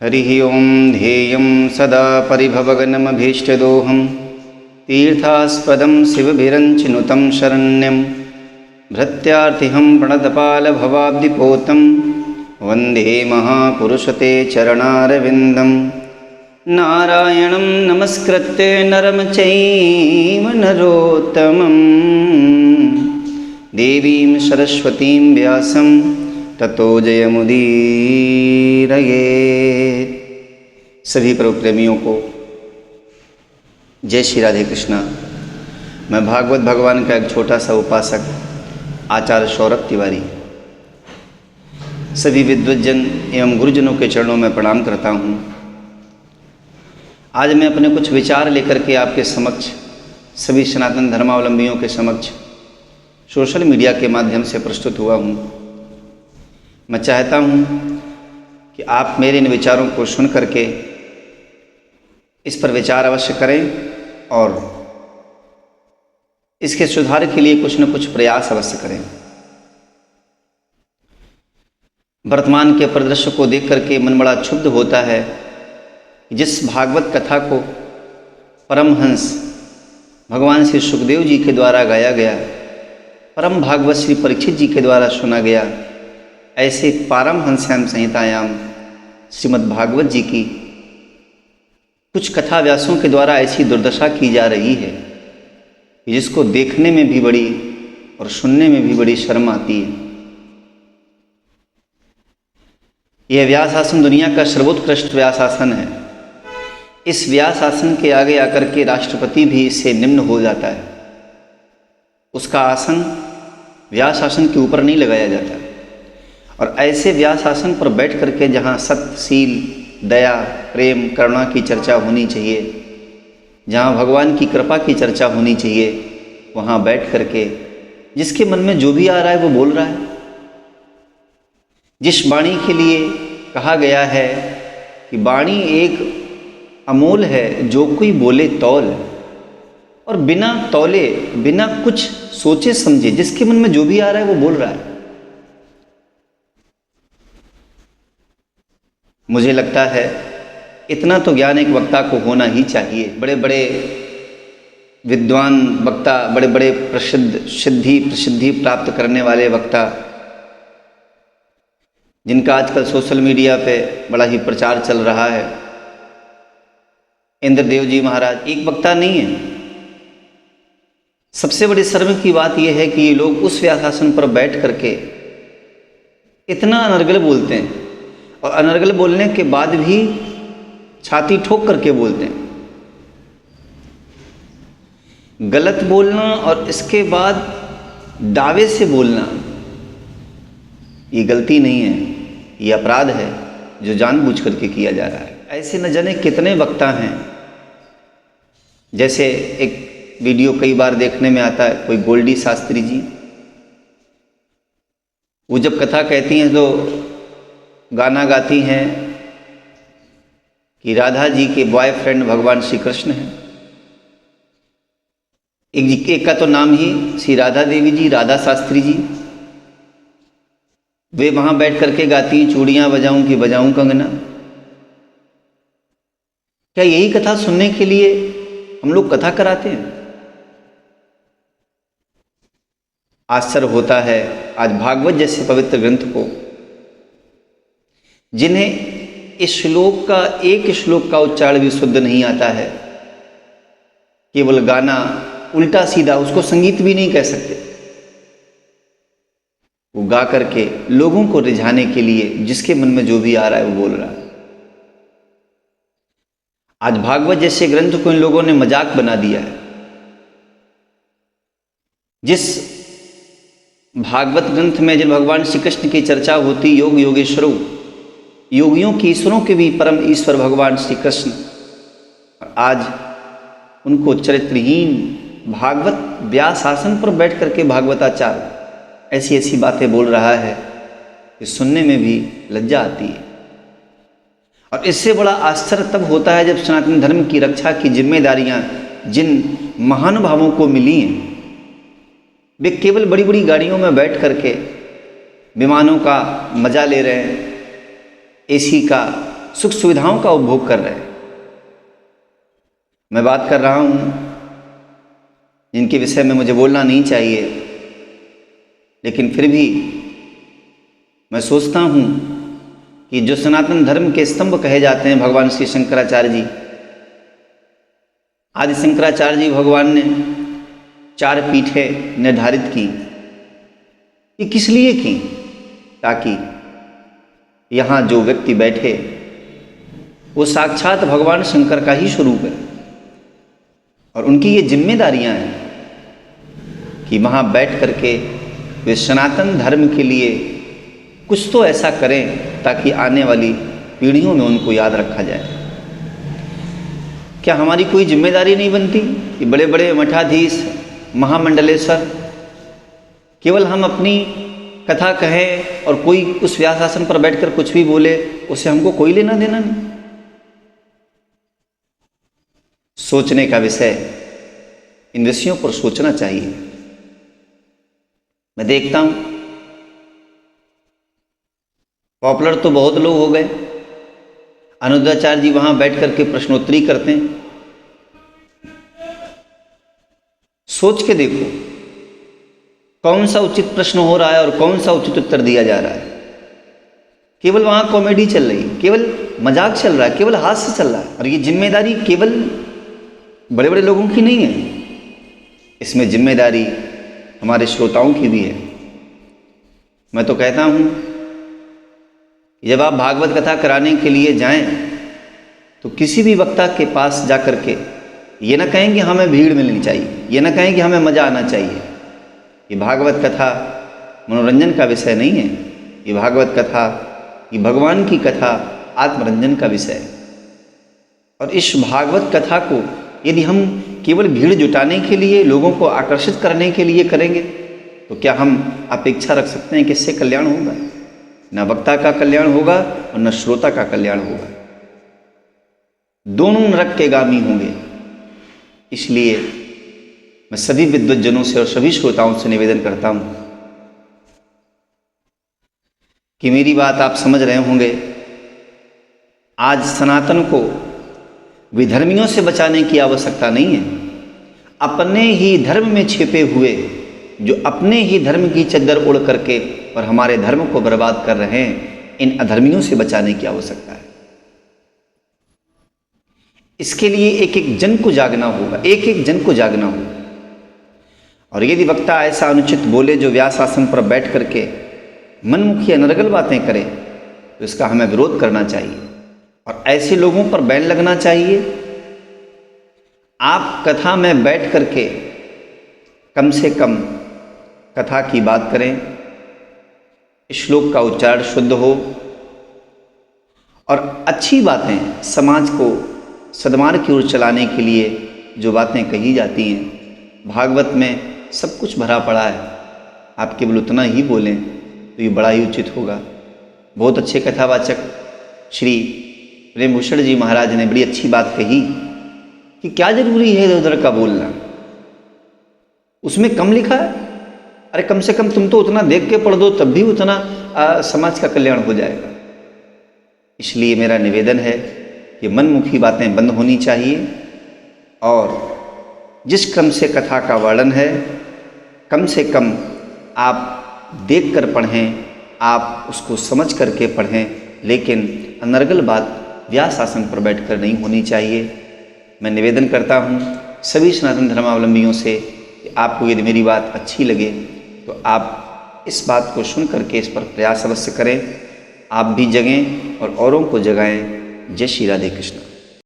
हरिः ओं ध्येयं सदा परिभवगनमभीष्टदोहं तीर्थास्पदं शिवभिरञ्चिनुतं शरण्यं भृत्यार्तिहं प्रणतपालभवाब्धिपोतं वन्दे महापुरुषते चरणारविन्दं नारायणं नमस्कृत्य नरं चैव नरोत्तमं देवीं सरस्वतीं व्यासं ततो जयमुदीरयेत्। सभी प्रभु प्रेमियों को जय श्री राधे कृष्णा। मैं भागवत भगवान का एक छोटा सा उपासक आचार्य सौरभ तिवारी सभी विद्वज्जन एवं गुरुजनों के चरणों में प्रणाम करता हूँ। आज मैं अपने कुछ विचार लेकर के आपके समक्ष सभी सनातन धर्मावलंबियों के समक्ष सोशल मीडिया के माध्यम से प्रस्तुत हुआ हूँ। मैं चाहता हूँ कि आप मेरे इन विचारों को सुन करके इस पर विचार अवश्य करें और इसके सुधार के लिए कुछ न कुछ प्रयास अवश्य करें। वर्तमान के परिदृश्य को देख करके मन बड़ा क्षुब्ध होता है। जिस भागवत कथा को परमहंस भगवान श्री सुखदेव जी के द्वारा गाया गया, परम भागवत श्री परीक्षित जी के द्वारा सुना गया, ऐसे पारमहंस्याम संहितायाम श्रीमद् भागवत जी की कुछ कथा व्यासों के द्वारा ऐसी दुर्दशा की जा रही है जिसको देखने में भी बड़ी और सुनने में भी बड़ी शर्म आती है। यह व्यास आसन दुनिया का सर्वोत्कृष्ट व्यास आसन है। इस व्यास आसन के आगे आकर के राष्ट्रपति भी इससे निम्न हो जाता है। उसका आसन व्यास आसन के ऊपर नहीं लगाया जाता। और ऐसे व्यास आसन पर बैठ करके जहाँ सत्य, शील, दया, प्रेम, करुणा की चर्चा होनी चाहिए, जहाँ भगवान की कृपा की चर्चा होनी चाहिए, वहाँ बैठ करके जिसके मन में जो भी आ रहा है वो बोल रहा है। जिस वाणी के लिए कहा गया है कि वाणी एक अमोल है जो कोई बोले तौल, और बिना तौले बिना कुछ सोचे समझे जिसके मन में जो भी आ रहा है वो बोल रहा है। मुझे लगता है इतना तो ज्ञान एक वक्ता को होना ही चाहिए। बड़े बड़े विद्वान वक्ता, बड़े बड़े प्रसिद्धि प्राप्त करने वाले वक्ता, जिनका आजकल सोशल मीडिया पे बड़ा ही प्रचार चल रहा है, इंद्रदेव जी महाराज एक वक्ता नहीं है। सबसे बड़ी शर्म की बात यह है कि ये लोग उस व्यासासन पर बैठ करके इतना अनर्गल बोलते हैं, और अनर्गल बोलने के बाद भी छाती ठोक करके बोलते हैं। गलत बोलना और इसके बाद दावे से बोलना ये गलती नहीं है, ये अपराध है जो जानबूझ करके किया जा रहा है। ऐसे न जाने कितने वक्ता हैं। जैसे एक वीडियो कई बार देखने में आता है, कोई गोल्डी शास्त्री जी, वो जब कथा कहती हैं तो गाना गाती हैं कि राधा जी के बॉयफ्रेंड भगवान श्री कृष्ण हैं। एक का तो नाम ही श्री राधा देवी जी, राधा शास्त्री जी। वे वहां बैठ करके गाती हैं, चूड़ियां बजाऊं कि बजाऊं कंगना। क्या यही कथा सुनने के लिए हम लोग कथा कराते हैं? आश्चर्य होता है आज भागवत जैसे पवित्र ग्रंथ को, जिन्हें इस श्लोक का एक श्लोक का उच्चारण भी शुद्ध नहीं आता है, केवल गाना उल्टा सीधा, उसको संगीत भी नहीं कह सकते, वो गा करके लोगों को रिझाने के लिए जिसके मन में जो भी आ रहा है वो बोल रहा है। आज भागवत जैसे ग्रंथ को इन लोगों ने मजाक बना दिया है। जिस भागवत ग्रंथ में जिन भगवान श्री कृष्ण की चर्चा होती, योग योगेश्वरों, योगियों के ईश्वरों के भी परम ईश्वर भगवान श्री कृष्ण, आज उनको चरित्रहीन भागवत व्यास आसन पर बैठ करके भागवताचार्य ऐसी ऐसी बातें बोल रहा है कि सुनने में भी लज्जा आती है। और इससे बड़ा आश्चर्य तब होता है जब सनातन धर्म की रक्षा की जिम्मेदारियां जिन महानुभावों को मिली हैं, वे केवल बड़ी बड़ी गाड़ियों में बैठ करके विमानों का मजा ले रहे हैं, एसी का सुख सुविधाओं का उपभोग कर रहे हैं। मैं बात कर रहा हूँ जिनके विषय में मुझे बोलना नहीं चाहिए, लेकिन फिर भी मैं सोचता हूँ कि जो सनातन धर्म के स्तंभ कहे जाते हैं भगवान श्री शंकराचार्य जी, आदि शंकराचार्य जी भगवान ने 4 पीठें निर्धारित की। ये किस लिए की? ताकि यहाँ जो व्यक्ति बैठे वो साक्षात भगवान शंकर का ही स्वरूप है, और उनकी ये जिम्मेदारियाँ हैं कि वहाँ बैठ करके वे सनातन धर्म के लिए कुछ तो ऐसा करें ताकि आने वाली पीढ़ियों में उनको याद रखा जाए। क्या हमारी कोई जिम्मेदारी नहीं बनती कि बड़े बड़े मठाधीश, महामंडलेश्वर, केवल हम अपनी कथा कहें और कोई उस व्यासासन पर बैठकर कुछ भी बोले, उससे हमको कोई लेना देना नहीं? सोचने का विषय, इन विषयों पर सोचना चाहिए। मैं देखता हूं पॉपुलर तो बहुत लोग हो गए, अनुद्धाचार्य जी वहां बैठ करके प्रश्नोत्तरी करते हैं। सोच के देखो कौन सा उचित प्रश्न हो रहा है और कौन सा उचित उत्तर दिया जा रहा है। केवल वहां कॉमेडी चल रही है, केवल मजाक चल रहा है, केवल हास्य चल रहा है, और ये जिम्मेदारी केवल बड़े बड़े लोगों की नहीं है, इसमें जिम्मेदारी हमारे श्रोताओं की भी है। मैं तो कहता हूं जब आप भागवत कथा कराने के लिए जाएं तो किसी भी वक्ता के पास जा कर के ये ना कहें कि हमें भीड़ मिलनी चाहिए, ये ना कहें कि हमें मज़ा आना चाहिए। ये भागवत कथा मनोरंजन का विषय नहीं है, ये भागवत कथा, ये भगवान की कथा आत्मरंजन का विषय है। और इस भागवत कथा को यदि हम केवल भीड़ जुटाने के लिए, लोगों को आकर्षित करने के लिए करेंगे तो क्या हम अपेक्षा रख सकते हैं कि इससे कल्याण होगा? न वक्ता का कल्याण होगा और न श्रोता का कल्याण होगा, दोनों नरक के गामी होंगे। इसलिए मैं सभी विद्वज्जनों से और सभी श्रोताओं से निवेदन करता हूं कि मेरी बात आप समझ रहे होंगे। आज सनातन को विधर्मियों से बचाने की आवश्यकता नहीं है। अपने ही धर्म में छिपे हुए जो अपने ही धर्म की चद्दर उड़ करके और हमारे धर्म को बर्बाद कर रहे हैं, इन अधर्मियों से बचाने की आवश्यकता है। इसके लिए एक एक जन को जागना होगा, एक एक जन को जागना होगा। और यदि वक्ता ऐसा अनुचित बोले जो व्यास आसन पर बैठ करके मनमुखी अनर्गल बातें करे तो इसका हमें विरोध करना चाहिए और ऐसे लोगों पर बैन लगना चाहिए। आप कथा में बैठ करके कम से कम कथा की बात करें, श्लोक का उच्चारण शुद्ध हो और अच्छी बातें समाज को सद्मार्ग की ओर चलाने के लिए जो बातें कही जाती हैं। भागवत में सब कुछ भरा पड़ा है, आप केवल उतना ही बोलें तो ये बड़ा ही उचित होगा। बहुत अच्छे कथावाचक श्री प्रेमभूषण जी महाराज ने बड़ी अच्छी बात कही कि क्या जरूरी है इधर उधर का बोलना, उसमें कम लिखा है। अरे कम से कम तुम तो उतना देख के पढ़ दो, तब भी उतना समाज का कल्याण हो जाएगा। इसलिए मेरा निवेदन है कि मनमुखी बातें बंद होनी चाहिए और जिस क्रम से कथा का वर्णन है कम से कम आप देख कर पढ़ें, आप उसको समझ करके पढ़ें, लेकिन अनर्गल बात व्यास आसन पर बैठकर नहीं होनी चाहिए। मैं निवेदन करता हूँ सभी सनातन धर्मावलंबियों से कि आपको यदि मेरी बात अच्छी लगे तो आप इस बात को सुन करके इस पर प्रयास अवश्य करें। आप भी जगें और औरों को जगाएं। जय श्री राधे कृष्ण।